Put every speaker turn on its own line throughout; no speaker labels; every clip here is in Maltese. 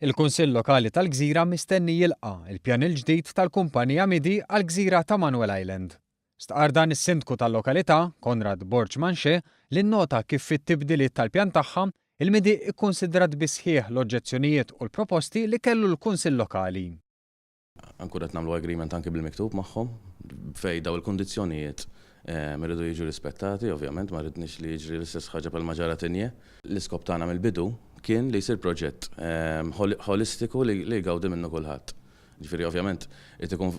Il-Kunsill Lokali tal-Gżira mistenni jilqa' il-pjan il-ġdid tal-kumpanija Midi għall-Gżira ta' Manuel Island. Stqar dan is-sindku tal-lokalità, Konrad Borġ Manxe, li nnota kif fit-tibdiliet tal-pjan tagħha il-Midi kkunsidrat bi sħiħ l-oġġezzjonijiet u l-proposti li kellu l-Kunsill Lokali.
Ankun qed nagħmlu agreement anke bil-miktub magħhom fejn daw il-kundizzjonijiet irridu jiġu rispettati, ovvjament ma rridniex li jiġri l-istess ħaġa bħal ġara tinje. L-iskop tagħna mill-bidu kien li jsir proġett holistiku li jgawdi minnu kulħadd. Ġifieri ovvjament irid ikun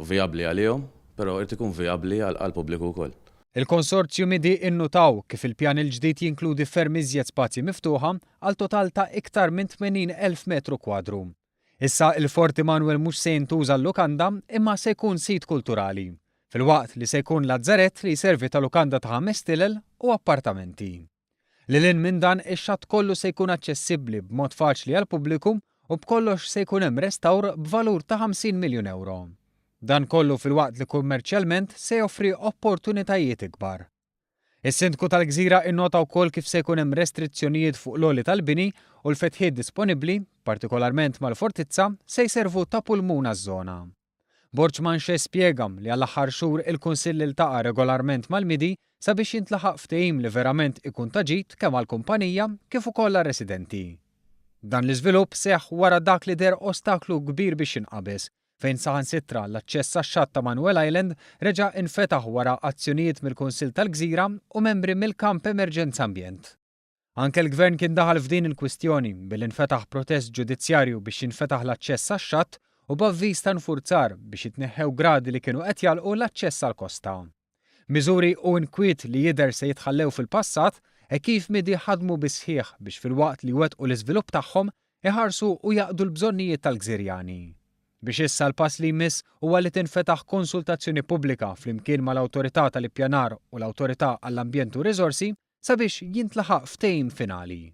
vijabbli għalihom, però irid ikun vijabbli għall-pubbliku wkoll.
Il-konsorzju Midi innutaw kif il-pjan il-ġdid jinkludi ferm iżjed spazji miftuħa għal total ta' iktar minn 80,000 metru kwadru. Issa il-Forti Manuel mhux se jintuża l-lukanda imma se jkun sit kulturali, filwaqt li se jkun lazzarett li jservi ta' lukanda ta' 5 tilel u appartamenti. Lilin minn dan ix-xatt kollu se jkun aċċessibbli b'mod faċli għall pubbliku u b'kollox se jkun hemm restawr b'valur ta' 50 miljun euro. Dan kollu filwaqt li kummerċjalment se joffri opportunitajiet ikbar. Is-Sindku tal-Gżira innota wkoll kif se jkun hemm restrizzjonijiet fuq l-għoli tal-bini u l-fetħiet disponibbli, partikolarment mal-Fortizza, se jservu ta' pulmuna żona. Borġ Manxe spjegam li għall-aħħar xhur il-Kunsill iltaqa' regolarment mal-Midi sabiex jintlaħaq ftehim li verament ikun ta' ġid kemm għall-kumpanija kif ukoll għar-residenti. Dan l-iżvilupp seħħ wara dak li der ostaklu kbir biex jinqabes, fejn saħansittra l-aċċess għax-xatt ta' Manuel Island reġa' infetaħ wara azzjonijiet mill-Kunsill tal-Gżira u membri mill-Kamp Emerġenza Ambjent. Anke l-Gvern kien daħal f'din il-kwistjoni billi infetaħ protest ġudizzjarju biex jinfetaħ l-aċċess għax-xatt u b'avviż ta' nfurzar biex jitneħħew gradi li kienu qed jalqu l-aċċess għall-kosta. Miżuri u inkwiet li jidher se jitħallew fil-passat kif Midi ħadmu bi sħiħ biex filwaqt li wettqu l-iżvilupp tagħhom iħarsu u jaqdu l-bżonnijiet tal-Gżirjani. Biex issa l-pass li jmiss huwa li tinfetaħ konsultazzjoni pubblika flimkien mal-Awtorità tal-Ippjanar u l-Awtorità għall-Ambjent u Riżorsi sabiex jintlaħaq ftehim finali.